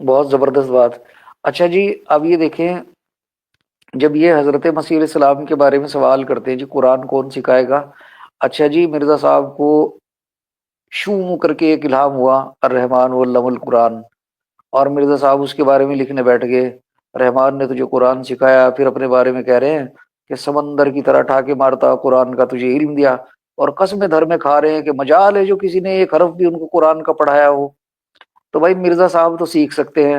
بہت زبردست بات. اچھا جی، اب یہ دیکھیں، جب یہ حضرت مسیح علیہ السلام کے بارے میں سوال کرتے ہیں جی قرآن کون سکھائے گا. اچھا جی، مرزا صاحب کو شوں کر کے ایک الہام ہوا، الرحمن علم القرآن، اور مرزا صاحب اس کے بارے میں لکھنے بیٹھ گئے. رحمان نے تجھے قرآن سکھایا، پھر اپنے بارے میں کہہ رہے ہیں کہ سمندر کی طرح ٹھاکے مارتا قرآن کا تجھے علم دیا، اور قسمیں دھر میں کھا رہے ہیں کہ مجال ہے جو کسی نے ایک حرف بھی ان کو قرآن کا پڑھایا ہو. تو بھائی مرزا صاحب تو سیکھ سکتے ہیں،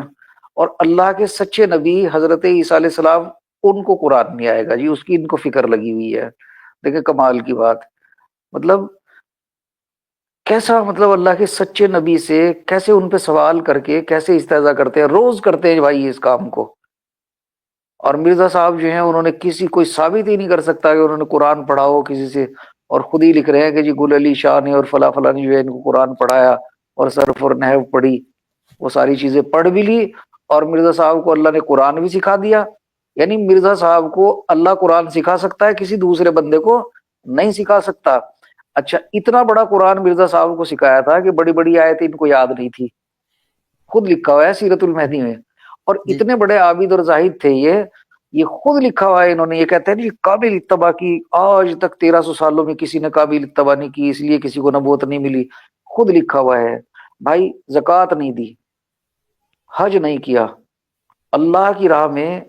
اور اللہ کے سچے نبی حضرت عیسیٰ علیہ السلام، ان کو قرآن نہیں آئے گا جی، اس کی ان کو فکر لگی ہوئی ہے. دیکھیں کمال کی بات، مطلب کیسا، مطلب اللہ کے سچے نبی سے کیسے ان پہ سوال کر کے کیسے استہزاء کرتے ہیں، روز کرتے ہیں بھائی اس کام کو. اور مرزا صاحب جو ہیں انہوں نے کسی کوئی ثابت ہی نہیں کر سکتا کہ انہوں نے قرآن پڑھا ہو کسی سے، اور خود ہی لکھ رہے ہیں کہ جی گل علی شاہ نے اور فلاں فلاں نے جو ہے ان کو قرآن پڑھایا، اور صرف اور نحو پڑھی، وہ ساری چیزیں پڑھ بھی لی، اور مرزا صاحب کو اللہ نے قرآن بھی سکھا دیا. یعنی مرزا صاحب کو اللہ قرآن سکھا سکتا ہے، کسی دوسرے بندے کو نہیں سکھا سکتا. اچھا، اتنا بڑا قرآن مرزا صاحب کو سکھایا تھا کہ بڑی بڑی آیتیں ان کو یاد نہیں تھی، خود لکھا ہوا ہے سیرت المہدی میں. اور جی اتنے بڑے عابد اور زاہد تھے یہ خود لکھا ہوا ہے انہوں نے. یہ کہتے ہیں نا، یہ قابل اتباع کی، آج تک 1300 سالوں میں کسی نے قابل اتباع نہیں کی، اس لیے کسی کو نبوت نہیں ملی. خود لکھا ہوا ہے. بھائی زکوٰۃ نہیں دی، حج نہیں کیا، اللہ کی راہ میں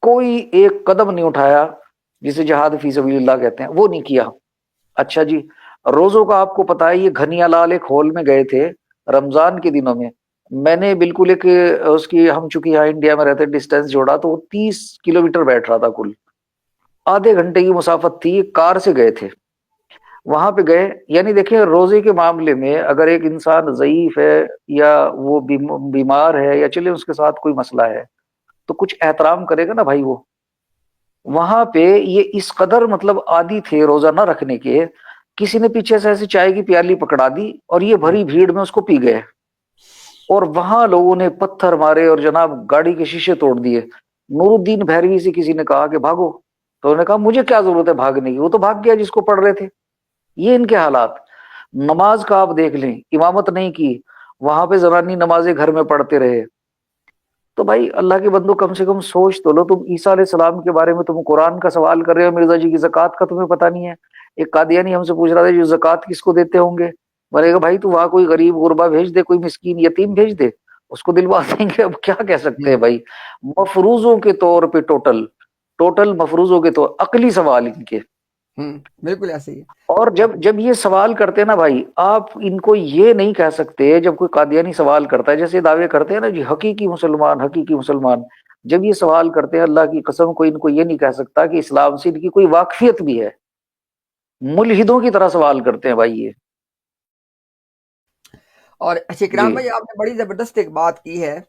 کوئی ایک قدم نہیں اٹھایا جسے جہاد فی سبیل اللہ کہتے ہیں، وہ نہیں کیا. اچھا جی، روزوں کا آپ کو پتا ہے، یہ گھنیا لال ایک ہال میں گئے تھے رمضان کے دنوں میں. میں نے بالکل ایک اس کی، ہم چونکہ یہاں انڈیا میں رہتے، ڈسٹینس جوڑا تو وہ 30 کلومیٹر بیٹھ رہا تھا کل. آدھے گھنٹے کی مسافت تھی، کار سے گئے تھے. وہاں پہ گئے، یعنی دیکھیں روزے کے معاملے میں اگر ایک انسان ضعیف ہے یا وہ بیمار ہے، یا چلے اس کے ساتھ کوئی مسئلہ ہے، تو کچھ احترام کرے گا نا بھائی وہ. وہاں پہ یہ اس قدر مطلب عادی تھے روزہ نہ رکھنے کے، کسی نے پیچھے سے ایسی چائے کی پیالی پکڑا دی اور یہ بھری بھیڑ میں اس کو پی گئے، اور وہاں لوگوں نے پتھر مارے اور جناب گاڑی کے شیشے توڑ دیے. نور الدین بھیروی سے کسی نے کہا کہ بھاگو، تو انہوں نے کہا مجھے کیا ضرورت ہے بھاگنے کی، وہ تو بھاگ گیا جس کو پڑھ رہے تھے. یہ ان کے حالات. نماز کا آپ دیکھ لیں، امامت نہیں کی، وہاں پہ زنانی نمازیں گھر میں پڑھتے رہے. تو بھائی اللہ کے بندو کم سے کم سوچ تو لو، تم عیسیٰ علیہ السلام کے بارے میں تم قرآن کا سوال کر رہے ہو، مرزا جی کی زکوٰۃ کا تمہیں پتہ نہیں ہے. ایک قادیانی ہم سے پوچھ رہا تھا جو زکوٰۃ کس کو دیتے ہوں گے، بولے گا بھائی تو وہاں کوئی غریب غربا بھیج دے، کوئی مسکین یتیم بھیج دے، اس کو دلوا دیں گے. اب کیا کہہ سکتے ہیں بھائی، مفروضوں کے طور پہ ٹوٹل مفروضوں کے طور، عقلی سوال ان کے. بالکل ایسے ہی ہے. اور جب یہ سوال کرتے ہیں نا بھائی، آپ ان کو یہ نہیں کہہ سکتے، جب کوئی قادیانی سوال کرتا ہے جیسے دعوے کرتے ہیں نا جی حقیقی مسلمان حقیقی مسلمان، جب یہ سوال کرتے ہیں اللہ کی قسم کو ان کو یہ نہیں کہہ سکتا کہ اسلام سے ان کی کوئی واقفیت بھی ہے. ملحدوں کی طرح سوال کرتے ہیں بھائی یہ. اور اچھا جی اکرام بھائی، آپ نے بڑی زبردست ایک بات کی ہے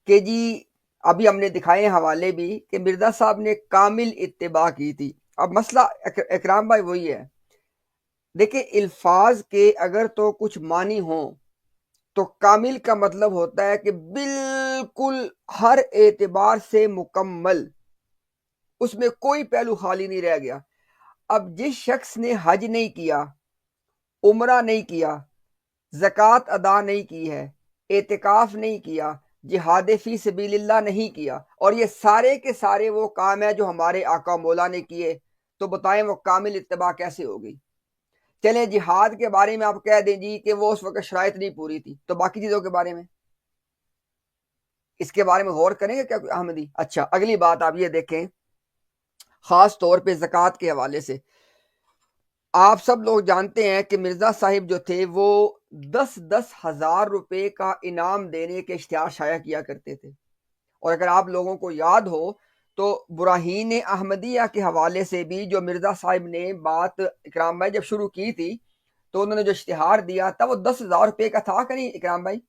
کہ جی ابھی ہم نے دکھائے حوالے بھی کہ مرزا صاحب نے کامل اتباع کی تھی. اب مسئلہ اکرام بھائی وہی ہے، دیکھیں الفاظ کے اگر تو کچھ معنی ہوں تو کامل کا مطلب ہوتا ہے کہ بالکل ہر اعتبار سے مکمل، اس میں کوئی پہلو خالی نہیں رہ گیا. اب جس شخص نے حج نہیں کیا، عمرہ نہیں کیا، زکوٰۃ ادا نہیں کی ہے، اعتکاف نہیں کیا، جہاد فی سبیل اللہ نہیں کیا، اور یہ سارے کے سارے وہ کام ہیں جو ہمارے آقا مولا نے کیے، تو بتائیں وہ کامل اتباع کیسے ہوگی؟ چلیں جہاد کے بارے میں آپ کہہ دیں جی کہ وہ اس وقت شرائط نہیں پوری تھی، تو باقی چیزوں کے بارے میں اس کے بارے میں غور کریں گے کیا احمدی؟ اچھا اگلی بات آپ یہ دیکھیں، خاص طور پہ زکوٰۃ کے حوالے سے آپ سب لوگ جانتے ہیں کہ مرزا صاحب جو تھے وہ 10,000 روپے کا انعام دینے کے اشتہار شائع کیا کرتے تھے. اور اگر آپ لوگوں کو یاد ہو تو براہین احمدیہ کے حوالے سے بھی جو مرزا صاحب نے بات اکرام بھائی جب شروع کی تھی تو انہوں نے جو اشتہار دیا تھا وہ 10,000 روپے کا تھا کہ نہیں اکرام بھائی؟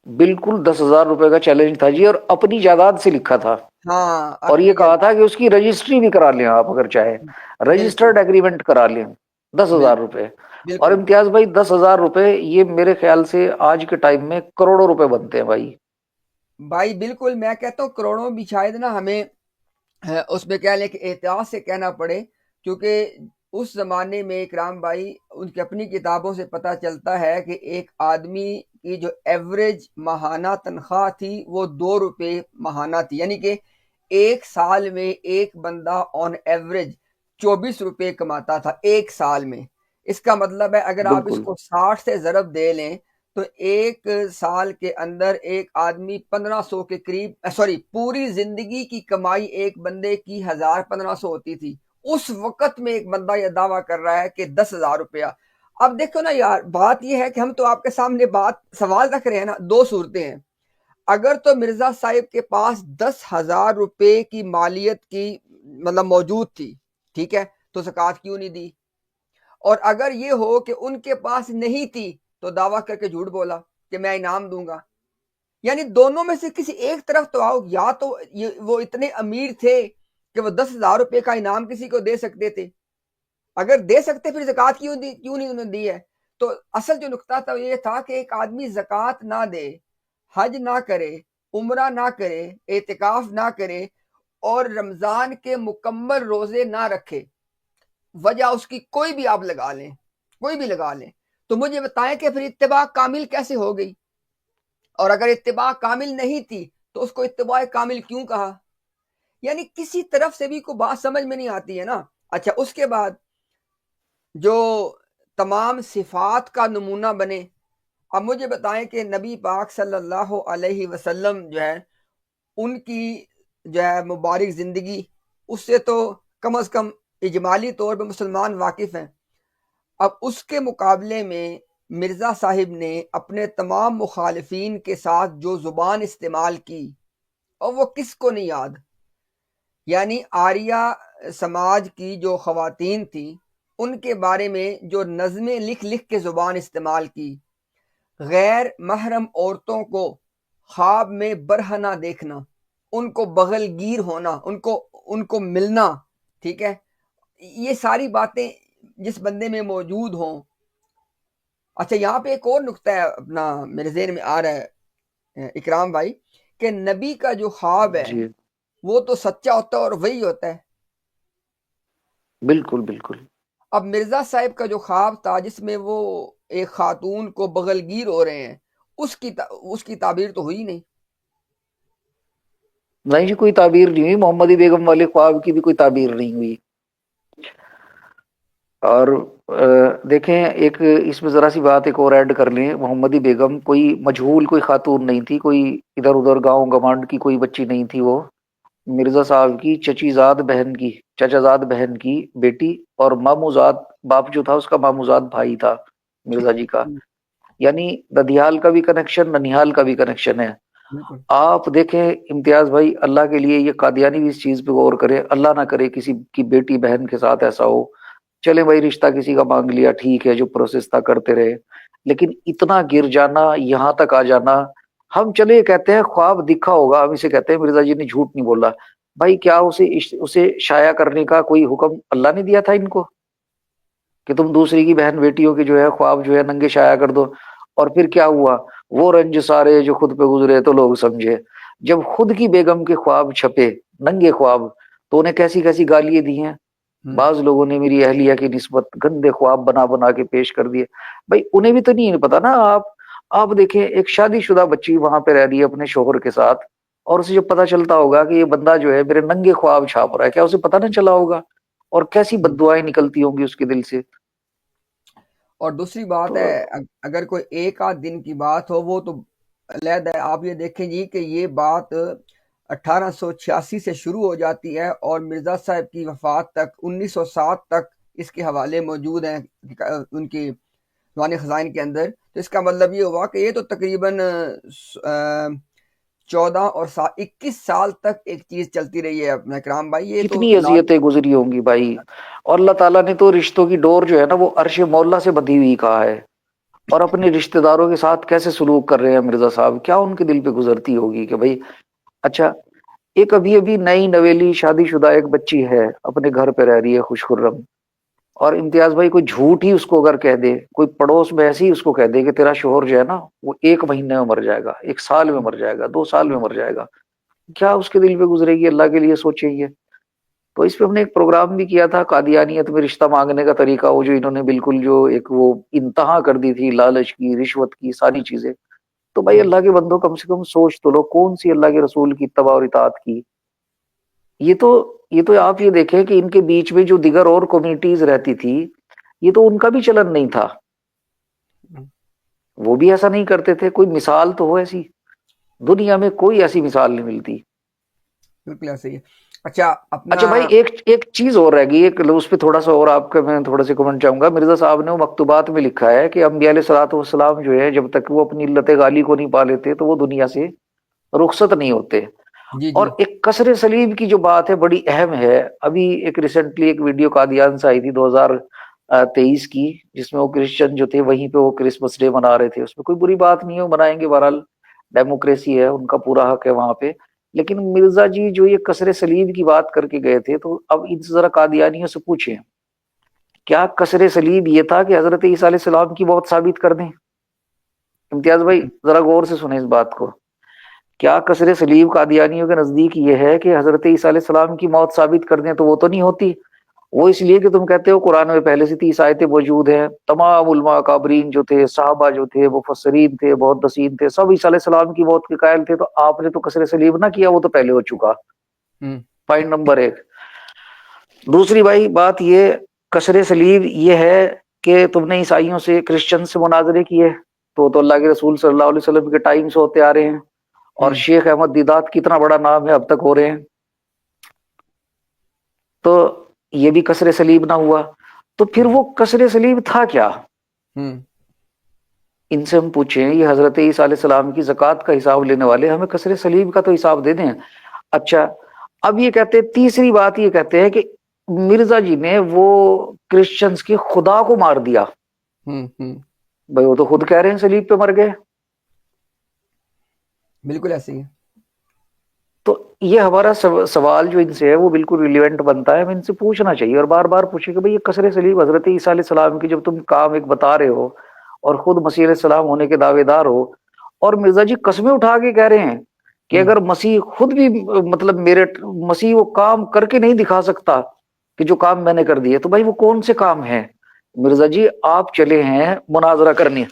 بالکل 10,000 روپے کا چیلنج تھا جی، اور اپنی جائیداد سے لکھا تھا، ہاں اور یہ اپنی کہا تھا جائیداد. کہ اس کی رجسٹری بھی کرا لیں آپ اگر چاہیں، بالکل رجسٹرڈ ایگریمنٹ کرا لیں. 10,000 روپے. اور بالکل امتیاز بھائی 10,000 روپے یہ میرے خیال سے آج کے ٹائم میں کروڑوں روپے بنتے ہیں بھائی. بھائی بالکل، میں کہتا ہوں کروڑوں بھی شاید نا ہمیں اس میں کہہ لیں کہ احتیاط سے کہنا پڑے، کیونکہ اس زمانے میں اکرام بھائی ان کی اپنی کتابوں سے پتہ چلتا ہے کہ ایک آدمی کی جو ایوریج ماہانہ تنخواہ تھی وہ 2 روپے ماہانہ تھی، یعنی کہ ایک سال میں ایک بندہ آن ایوریج 24 روپے کماتا تھا ایک سال میں۔ اس کا مطلب ہے اگر آپ اس بالکل کو 60 سے ضرب دے لیں تو ایک سال کے اندر ایک آدمی 1500 کے قریب، پوری زندگی کی کمائی ایک بندے کی 1500 ہوتی تھی۔ اس وقت میں ایک بندہ یہ دعویٰ کر رہا ہے کہ 10,000 روپیہ۔ اب دیکھو نا یار، بات یہ ہے کہ ہم تو آپ کے سامنے سوال رکھ رہے ہیں نا، دو صورتیں ہیں۔ اگر تو مرزا صاحب کے پاس 10,000 روپے کی مالیت کی مطلب موجود تھی، ٹھیک ہے، تو زکوٰۃ کیوں نہیں دی؟ اور اگر یہ ہو کہ ان کے پاس نہیں تھی تو دعویٰ کر کے جھوٹ بولا کہ میں انعام دوں گا۔ یعنی دونوں میں سے کسی ایک طرف تو آؤ، یا تو وہ اتنے امیر تھے کہ وہ 10,000 روپے کا انعام کسی کو دے سکتے تھے، اگر دے سکتے پھر زکوٰۃ کیوں نہیں انہوں نے دی ہے؟ تو اصل جو نقطہ تھا یہ تھا کہ ایک آدمی زکوٰۃ نہ دے، حج نہ کرے، عمرہ نہ کرے، اعتکاف نہ کرے اور رمضان کے مکمل روزے نہ رکھے، وجہ اس کی کوئی بھی آپ لگا لیں، کوئی بھی لگا لیں، تو مجھے بتائیں کہ پھر اتباع کامل کیسے ہو گئی؟ اور اگر اتباع کامل نہیں تھی تو اس کو اتباع کامل کیوں کہا؟ یعنی کسی طرف سے بھی کوئی بات سمجھ میں نہیں آتی ہے نا۔ اچھا، اس کے بعد جو تمام صفات کا نمونہ بنے، اب مجھے بتائیں کہ نبی پاک صلی اللہ علیہ وسلم جو ہے ان کی جو ہے مبارک زندگی، اس سے تو کم از کم اجمالی طور پہ مسلمان واقف ہیں۔ اب اس کے مقابلے میں مرزا صاحب نے اپنے تمام مخالفین کے ساتھ جو زبان استعمال کی، اور وہ کس کو نہیں یاد؟ یعنی آریہ سماج کی جو خواتین تھیں ان کے بارے میں جو نظمیں لکھ لکھ کے زبان استعمال کی، غیر محرم عورتوں کو خواب میں برہنہ دیکھنا، ان کو بغل گیر ہونا، ان کو ملنا، ٹھیک ہے، یہ ساری باتیں جس بندے میں موجود ہوں۔ اچھا، یہاں پہ ایک اور نقطہ ہے اپنا میرے ذہن میں آ رہا ہے اکرام بھائی، کہ نبی کا جو خواب ہے جی، وہ تو سچا ہوتا ہے اور وہی ہوتا ہے۔ بالکل بالکل اب مرزا صاحب کا جو خواب تھا جس میں وہ ایک خاتون کو بغل گیر ہو رہے ہیں، اس کی تعبیر تو ہوئی نہیں۔ نہیں جی، کوئی تعبیر نہیں ہوئی، محمدی بیگم والے خواب کی بھی کوئی تعبیر نہیں ہوئی۔ اور دیکھیں، ایک اس میں ذرا سی بات ایک اور ایڈ کر لیں، محمدی بیگم کوئی مجہول کوئی خاتون نہیں تھی، کوئی ادھر ادھر گاؤں گمانڈ کی کوئی بچی نہیں تھی، وہ مرزا صاحب کی چچا زاد بہن کی بیٹی، اور ماموزاد باپ جو تھا اس کا ماموزاد بھائی تھا مرزا جی کا۔ یعنی ددیال کا بھی کنیکشن، ننیال کا بھی کنیکشن ہے۔ بالکل آپ دیکھیں امتیاز بھائی، اللہ کے لیے یہ قادیانی بھی اس چیز پہ غور کرے، اللہ نہ کرے کسی کی بیٹی بہن کے ساتھ ایسا ہو۔ چلے بھائی، رشتہ کسی کا مانگ لیا، ٹھیک ہے، جو پروسیس تھا کرتے رہے، لیکن اتنا گر جانا، یہاں تک آ جانا۔ ہم چلے کہتے ہیں خواب دکھا ہوگا، ہم اسے کہتے ہیں مرزا جی نے جھوٹ نہیں بولا۔ بھائی کیا اسے شائع کرنے کا کوئی حکم اللہ نے دیا تھا ان کو کہ تم دوسری کی بہن بیٹیوں کے جو ہے خواب جو ہے ننگے شائع کر دو؟ اور پھر کیا ہوا؟ وہ رنج سارے جو خود پہ گزرے تو لوگ سمجھے۔ جب خود کی بیگم کے خواب چھپے، ننگے خواب، تو انہیں کیسی کیسی گالیاں دی ہیں۔ بعض لوگوں نے میری اہلیہ کی نسبت گندے خواب بنا بنا کے پیش کر دیے۔ بھائی انہیں بھی تو نہیں پتا نا۔ آپ دیکھیں، ایک شادی شدہ بچی وہاں پہ رہ رہی ہے اپنے شوہر کے ساتھ، اور اسے جب پتا چلتا ہوگا کہ یہ بندہ جو ہے میرے ننگے خواب چھاپ رہا ہے، کیا اسے پتا نہ چلا ہوگا؟ اور کیسی بد دعائیں نکلتی ہوں گی اس کے دل سے۔ اور دوسری بات تو ہے، اگر کوئی ایک آدھ دن کی بات ہو وہ تو علیحدہ ہے۔ آپ یہ دیکھیں جی کہ یہ بات 1886 سے شروع ہو جاتی ہے اور مرزا صاحب کی وفات تک 1907 تک اس کے حوالے موجود ہیں ان کی دیوان خزائن کے اندر۔ تو اس کا مطلب یہ ہوا کہ یہ تو تقریباً 14 اور 21 سال تک ایک چیز چلتی رہی ہے اپنا اکرام بھائی، یہ تو کتنی اذیتیں گزری ہوں گی بھائی۔ اور اللہ تعالیٰ نے تو رشتوں کی ڈور جو ہے نا وہ عرش مولا سے بندھی ہوئی کہا ہے، اور اپنے رشتہ داروں کے ساتھ کیسے سلوک کر رہے ہیں مرزا صاحب، کیا ان کے دل پہ گزرتی ہوگی کہ بھائی اچھا، ایک ابھی نئی نویلی شادی شدہ ایک بچی ہے، اپنے گھر پہ رہ رہی ہے خوش خرم، اور امتیاز بھائی کوئی جھوٹ ہی اس کو اگر کہہ دے، کوئی پڑوس میں ایسے ہی اس کو کہہ دے کہ تیرا شوہر جو ہے نا وہ 1 مہینے میں مر جائے گا، 1 سال میں مر جائے گا، 2 سال میں مر جائے گا، کیا اس کے دل پہ گزرے گی؟ اللہ کے لیے سوچیں گے۔ تو اس پہ ہم نے ایک پروگرام بھی کیا تھا، قادیانیت میں رشتہ مانگنے کا طریقہ، وہ جو انہوں نے بالکل جو ایک وہ انتہا کر دی تھی، لالچ کی، رشوت کی، ساری چیزیں۔ تو بھائی اللہ کے بندوں کم سے کم سوچ تو لو، کون سی اللہ کے رسول کی اتباع اور اطاعت کی؟ یہ تو آپ یہ دیکھیں کہ ان کے بیچ میں جو دیگر اور کمیونٹیز رہتی تھی، یہ تو ان کا بھی چلن نہیں تھا، وہ بھی ایسا نہیں کرتے تھے۔ کوئی مثال تو ہو ایسی، دنیا میں کوئی ایسی مثال نہیں ملتی۔ بالکل ایسے ہی ہے۔ اچھا اپنا اچھا بھائی، ایک چیز اور رہ گئی، ایک اس پہ تھوڑا سا اور آپ کا میں تھوڑا سا کمنٹ چاہوں گا۔ مرزا صاحب نے وہ مکتوبات میں لکھا ہے کہ انبیاء علیہ الصلوۃ والسلام جو ہے جب تک وہ اپنی علت غالی کو نہیں پا لیتے تو وہ دنیا سے رخصت نہیں ہوتے۔ جی اور جی ایک کسر سلیب کی جو بات ہے بڑی اہم ہے۔ ابھی ایک ریسنٹلی ایک ویڈیو قادیان سے آئی تھی 2023 کی، جس میں وہ کرسچن جو تھے وہیں پہ وہ کرسمس ڈے منا رہے تھے۔ اس میں کوئی بری بات نہیں ہے، وہ منائیں گے، بہرحال ڈیموکریسی ہے، ان کا پورا حق ہے وہاں پہ۔ لیکن مرزا جی جو یہ کسر سلیب کی بات کر کے گئے تھے، تو اب ان سے ذرا قادیانیوں سے پوچھیں، کیا کسر سلیب یہ تھا کہ حضرت عیسیٰ علیہ السلام کی موت ثابت کر دیں؟ امتیاز بھائی ذرا غور سے سنیں اس بات کو۔ کیا کسر سلیب قادیانیوں کے نزدیک یہ ہے کہ حضرت عیسیٰ علیہ السلام کی موت ثابت کر دیں؟ تو وہ تو نہیں ہوتی۔ وہ اس لیے کہ تم کہتے ہو قرآن میں پہلے سے 30 آیتیں موجود ہیں، تمام علماء اکابرین جو تھے، صحابہ جو تھے، مفسرین تھے، محدثین تھے، سب عیسیٰ علیہ السلام کی موت کے قائل تھے، تو آپ نے تو کسر سلیب نہ کیا، وہ تو پہلے ہو چکا۔ ہوں پوائنٹ نمبر 1۔ دوسری بھائی بات یہ، کسر سلیب یہ ہے کہ تم نے عیسائیوں سے، کرسچن سے مناظرے کیے، تو اللہ کے رسول صلی اللہ علیہ وسلم کے ٹائم سے ہوتے آ رہے ہیں، اور ہوں شیخ احمد دیدات کتنا بڑا نام ہے، اب تک ہو رہے ہیں، تو یہ بھی کسر سلیب نہ ہوا۔ تو پھر وہ کسر سلیب تھا کیا؟ ہوں ان سے ہم پوچھیں، یہ حضرت عیسیٰ علیہ السلام کی زکوٰۃ کا حساب لینے والے، ہمیں کسر سلیب کا تو حساب دے دیں۔ اچھا، اب یہ کہتے ہیں، تیسری بات یہ کہتے ہیں کہ مرزا جی نے وہ کرسچنز کے خدا کو مار دیا۔ ہوں بھائی وہ تو خود کہہ رہے ہیں سلیب پہ مر گئے۔ بالکل ایسے ہی ہے۔ تو یہ ہمارا سوال جو ان سے ہے وہ بالکل ریلیونٹ بنتا ہے، ہمیں ان سے پوچھنا چاہیے، اور بار بار پوچھے کہ بھئی یہ کسر سلیب حضرت عیسیٰ علیہ السلام کی جب تم کام ایک بتا رہے ہو اور خود مسیح علیہ السلام ہونے کے دعوے دار ہو، اور مرزا جی قسمیں اٹھا کے کہہ رہے ہیں کہ اگر مسیح خود بھی مطلب مسیح وہ کام کر کے نہیں دکھا سکتا کہ جو کام میں نے کر دیے، تو بھائی وہ کون سے کام ہیں؟ مرزا جی آپ چلے ہیں مناظرہ کرنے،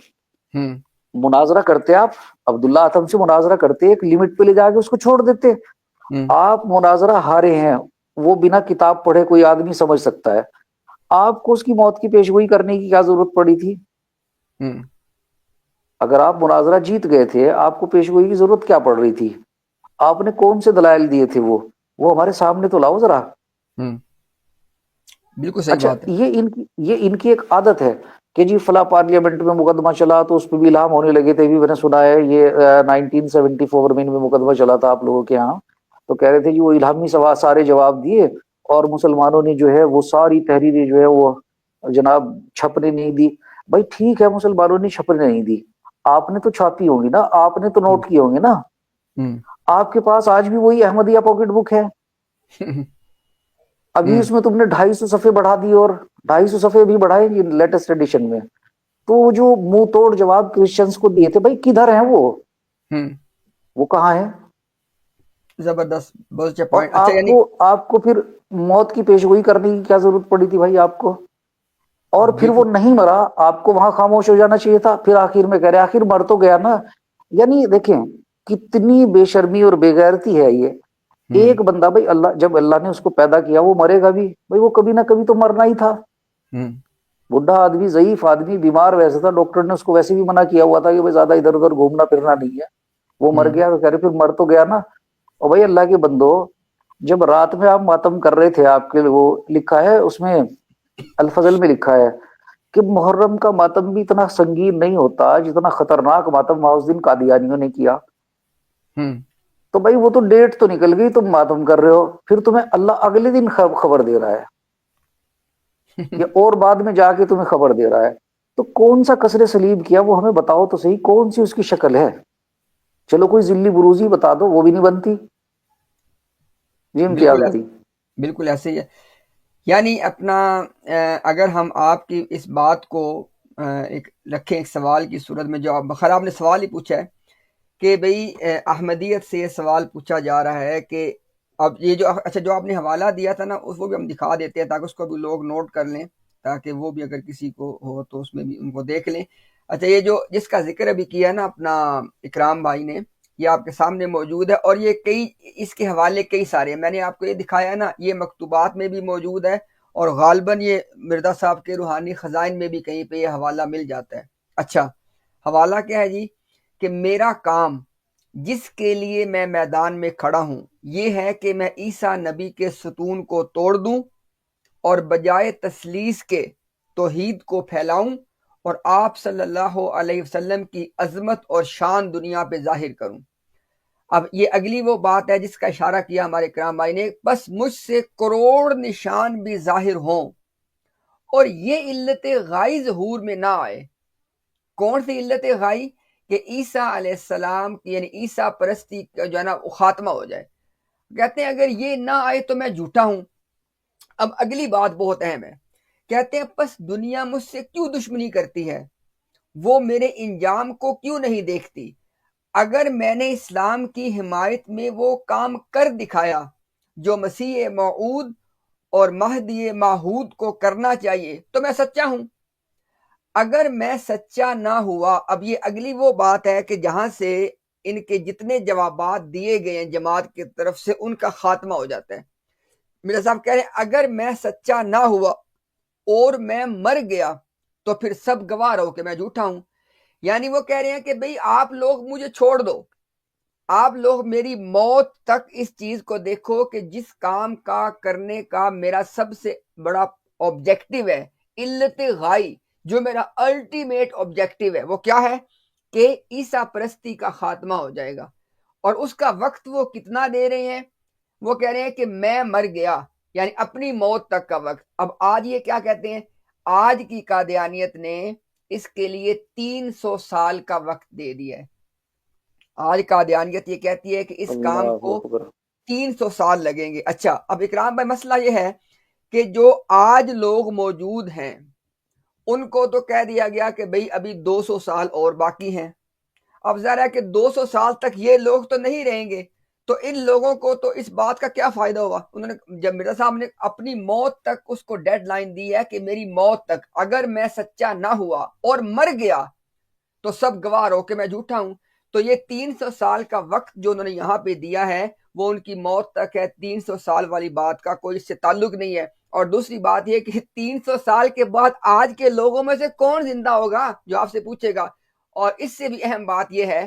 ہوں مناظرہ کرتے آپ عبداللہ اتم سے مناظرہ کرتے، ایک لمٹ پہ لے جا کے اس کو چھوڑ دیتے۔ ہوں آپ مناظرہ ہارے ہیں، وہ بنا کتاب پڑھے کوئی آدمی سمجھ سکتا ہے، آپ کو اس کی موت کی پیشگوئی کرنے کی کیا ضرورت پڑی تھی؟ ہوں اگر آپ مناظرہ جیت گئے تھے، آپ کو پیشگوئی کی ضرورت کیا پڑ رہی تھی؟ آپ نے کون سے دلائل دیے تھے؟ وہ ہمارے سامنے تو لاؤ ذرا۔ ہوں بالکل صحیح اچھا، بات ہے۔ یہ ان کی ایک عادت ہے کہ جی فلاں پارلیمنٹ میں مقدمہ چلا تو اس پہ بھی الہام ہونے لگے تھے، بھی میں نے سنا ہے یہ 1974 میں ان میں مقدمہ چلا تھا آپ لوگوں کے ہاں، تو کہہ رہے تھے جی وہ الہامی سوال سارے جواب دیے، اور مسلمانوں نے جو ہے وہ ساری تحریریں جو ہے وہ جناب چھپنے نہیں دی۔ بھائی ٹھیک ہے، مسلمانوں نے چھپنے نہیں دی، آپ نے تو چھاپی ہوگی نا، آپ نے تو نوٹ کیے ہوں گے نا۔ ہوں آپ کے پاس آج بھی وہی احمدیہ پاکٹ بک ہے، ابھی اس میں تم نے 250 صفحے بڑھا دی، اور 250 صفحے بھی بڑھائیں گے لیٹسٹ ایڈیشن میں۔ تو جو منہ توڑ جواب کرسچنس کو دیے تھے، بھائی کدھر ہیں وہ کہاں ہیں؟ زبردست، بہت اچھا اور پوائنٹ۔ اچھا یعنی آپ کو پھر موت کی پیشگوئی کرنے کی کیا ضرورت پڑی تھی بھائی آپ کو؟ اور پھر وہ بالکل نہیں مرا، آپ کو وہاں خاموش ہو جانا چاہیے تھا، پھر آخر میں کہہ رہے آخر مر تو گیا نا۔ یعنی دیکھیں کتنی بے شرمی اور بے غیرتی ہے یہ۔ ایک بندہ، بھائی اللہ جب اللہ نے اس کو پیدا کیا وہ مرے گا بھی، بھائی وہ کبھی نہ کبھی تو مرنا ہی تھا۔ بڈھا آدمی، ضعیف آدمی، بیمار ویسے تھا، ڈاکٹر نے اس کو ویسے بھی منع کیا ہوا تھا کہ بھائی زیادہ ادھر ادھر گھومنا پھرنا نہیں ہے، وہ مر گیا تو کہہ رہے پھر مر تو گیا نا۔ اور بھائی اللہ کے بندو، جب رات میں آپ ماتم کر رہے تھے، آپ کے وہ لکھا ہے اس میں الفضل میں لکھا ہے کہ محرم کا ماتم بھی اتنا سنگین نہیں ہوتا جتنا خطرناک ماتم معاذ دن قادیانیوں نے کیا۔ تو بھائی وہ تو ڈیٹ تو نکل گئی، تم ماتم کر رہے ہو، پھر تمہیں اللہ اگلے دن خبر دے رہا ہے یا اور بعد میں جا کے تمہیں خبر دے رہا ہے۔ تو کون سا کسر سلیب کیا وہ ہمیں بتاؤ تو صحیح، کون سی اس کی شکل ہے؟ چلو کوئی ذلی بروزی بتا دو، وہ بھی نہیں بنتی۔ جی امتیاز بالکل بھائی۔ بالکل ایسے ہی ہے۔ یعنی اپنا اگر ہم آپ کی اس بات کو ایک رکھیں ایک سوال کی صورت میں، جو بخیر آپ نے سوال ہی پوچھا ہے کہ بھئی احمدیت سے یہ سوال پوچھا جا رہا ہے کہ اب یہ جو اچھا جو آپ نے حوالہ دیا تھا نا، اس کو بھی ہم دکھا دیتے ہیں تاکہ اس کو بھی لوگ نوٹ کر لیں، تاکہ وہ بھی اگر کسی کو ہو تو اس میں بھی ان کو دیکھ لیں۔ اچھا یہ جو جس کا ذکر ابھی کیا نا اپنا اکرام بھائی نے، یہ آپ کے سامنے موجود ہے، اور یہ کئی اس کے حوالے کئی سارے ہیں، میں نے آپ کو یہ دکھایا نا، یہ مکتوبات میں بھی موجود ہے، اور غالباً یہ مرزا صاحب کے روحانی خزائن میں بھی کہیں پہ یہ حوالہ مل جاتا ہے۔ اچھا حوالہ کیا ہے جی؟ کہ میرا کام جس کے لیے میں میدان میں کھڑا ہوں یہ ہے کہ میں عیسیٰ نبی کے ستون کو توڑ دوں اور بجائے تثلیث کے توحید کو پھیلاؤں اور آپ صلی اللہ علیہ وسلم کی عظمت اور شان دنیا پہ ظاہر کروں۔ اب یہ اگلی وہ بات ہے جس کا اشارہ کیا ہمارے کرام بھائی نے، بس مجھ سے کروڑ نشان بھی ظاہر ہوں اور یہ علت غائی ظہور میں نہ آئے۔ کون سی علت غائی؟ کہ عیسیٰ علیہ السلام یعنی عیسیٰ پرستی کا جو ہے نا خاتمہ ہو جائے۔ کہتے ہیں اگر یہ نہ آئے تو میں جھوٹا ہوں۔ اب اگلی بات بہت اہم ہے، کہتے ہیں پس دنیا مجھ سے کیوں دشمنی کرتی ہے، وہ میرے انجام کو کیوں نہیں دیکھتی؟ اگر میں نے اسلام کی حمایت میں وہ کام کر دکھایا جو مسیح موعود اور مہدی معہود کو کرنا چاہیے تو میں سچا ہوں۔ اگر میں سچا نہ ہوا، اب یہ اگلی وہ بات ہے کہ جہاں سے ان کے جتنے جوابات دیے گئے ہیں جماعت کی طرف سے ان کا خاتمہ ہو جاتا ہے۔ مرزا صاحب کہہ رہے ہیں اگر میں سچا نہ ہوا اور میں مر گیا تو پھر سب گواہ رہو کہ میں جھوٹا ہوں۔ یعنی وہ کہہ رہے ہیں کہ بھئی آپ لوگ مجھے چھوڑ دو، آپ لوگ میری موت تک اس چیز کو دیکھو کہ جس کام کا کرنے کا میرا سب سے بڑا آبجیکٹو ہے، علت غائی جو میرا الٹیمیٹ آبجیکٹو ہے، وہ کیا ہے؟ کہ عیسیٰ پرستی کا خاتمہ ہو جائے گا۔ اور اس کا وقت وہ کتنا دے رہے ہیں؟ وہ کہہ رہے ہیں کہ میں مر گیا، یعنی اپنی موت تک کا وقت۔ اب آج یہ کیا کہتے ہیں؟ آج کی قادیانیت نے اس کے لیے 300 سال کا وقت دے دیا ہے۔ آج قادیانیت یہ کہتی ہے کہ اس کام اللہ کو اکبر۔ 300 سال لگیں گے۔ اچھا اب اکرام بھائی مسئلہ یہ ہے کہ جو آج لوگ موجود ہیں ان کو تو کہہ دیا گیا کہ بھئی ابھی 200 سال اور باقی ہیں۔ اب ظاہر ہے کہ 200 سال تک یہ لوگ تو نہیں رہیں گے، تو ان لوگوں کو تو اس بات کا کیا فائدہ ہوا؟ انہوں نے جب مرزا صاحب نے اپنی موت تک اس کو ڈیڈ لائن دی ہے کہ میری موت تک اگر میں سچا نہ ہوا اور مر گیا تو سب گواہ رہو کہ میں جھوٹا ہوں، تو یہ 300 سال کا وقت جو انہوں نے یہاں پہ دیا ہے وہ ان کی موت تک ہے۔ 300 سال والی بات کا کوئی اس سے تعلق نہیں ہے۔ اور دوسری بات یہ کہ 300 سال کے بعد آج کے لوگوں میں سے کون زندہ ہوگا جو آپ سے پوچھے گا؟ اور اس سے بھی اہم بات یہ ہے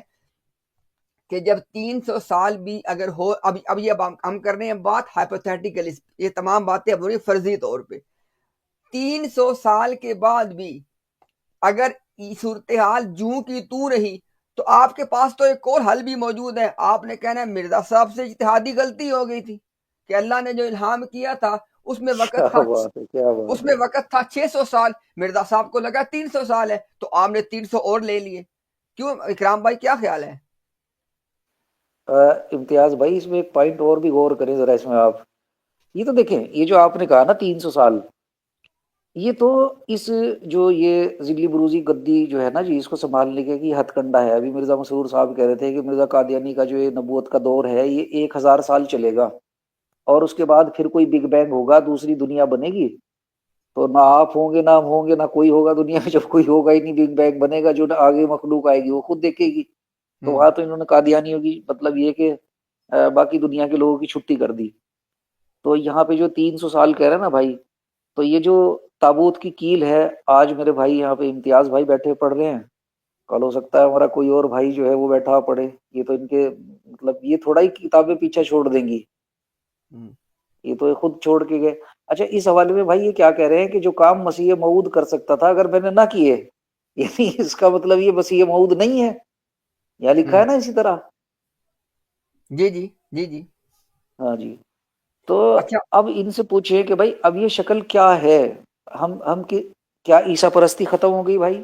کہ جب 300 سال بھی اگر ہو، اب یہ ہم کر رہے ہیں بات ہائپوتھیٹیکل، یہ تمام باتیں اب ہو رہی فرضی طور پہ۔ 300 سال کے بعد بھی اگر صورتحال جوں کی تو رہی تو آپ کے پاس تو ایک اور حل بھی موجود ہے۔ آپ نے کہنا ہے مرزا صاحب سے اجتہادی غلطی ہو گئی تھی کہ اللہ نے جو الہام کیا تھا اس میں کیا بات ہے، کیا بات ہے۔ وقت تھا 600 سال، مرزا صاحب کو لگا 300 سال ہے تو آپ نے 300 اور لے لیے۔ کیوں اکرام بھائی کیا خیال ہے؟ امتیاز بھائی اس میں ایک پوائنٹ اور بھی غور کریں ذرا اس میں آپ، یہ تو دیکھیں یہ جو آپ نے کہا نا 300 سال، یہ تو اس جو یہ ذلی بروزی گدی جو ہے نا جی اس کو سنبھالنے کے کی ہتھ کنڈا ہے۔ ابھی مرزا مسرور صاحب کہہ رہے تھے کہ مرزا قادیانی کا جو یہ نبوت کا دور ہے یہ 1000 سال چلے گا اور اس کے بعد پھر کوئی بگ بینگ ہوگا، دوسری دنیا بنے گی، تو نہ آپ ہوں گے نہ ہم ہوں گے نہ کوئی ہوگا دنیا میں، جب کوئی ہوگا ہی نہیں بگ بینگ بنے گا، جو آگے مخلوق آئے گی وہ خود دیکھے گی۔ تو وہاں تو انہوں نے قادیانیوں کی مطلب یہ کہ باقی دنیا کے لوگوں کی چھٹی کر دی۔ تو یہاں پہ جو 300 سال کہہ رہے ہیں نا بھائی، تو یہ جو تابوت کی کیل ہے، آج میرے بھائی یہاں پہ امتیاز بھائی بیٹھے پڑھ رہے ہیں، کل ہو سکتا ہے ہمارا کوئی اور بھائی جو ہے وہ بیٹھا پڑھے، یہ تو ان کے مطلب یہ تھوڑا ہی کتابیں پیچھے چھوڑ دیں گی، یہ تو خود چھوڑ کے گئے۔ اچھا اس حوالے میں بھائی یہ کیا کہہ رہے ہیں کہ جو کام مسیح موعود کر سکتا تھا اگر میں نے نہ کیے، یعنی اس کا مطلب یہ مسیح موعود نہیں ہے، یہاں لکھا ہے نا اسی طرح۔ جی جی جی جی ہاں جی، تو اچھا اب ان سے پوچھیں کہ بھائی اب یہ شکل کیا ہے، ہم کیا عیسیٰ پرستی ختم ہو گئی بھائی؟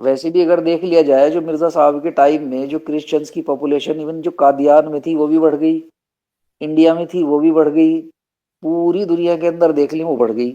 ویسے بھی اگر دیکھ لیا جائے جو مرزا صاحب کے ٹائم میں جو کرسچنز کی پاپولیشن ایون جو قادیان میں تھی وہ بھی بڑھ گئی، انڈیا میں تھی وہ بھی بڑھ گئی، پوری دنیا کے اندر دیکھ لیں وہ بڑھ گئی۔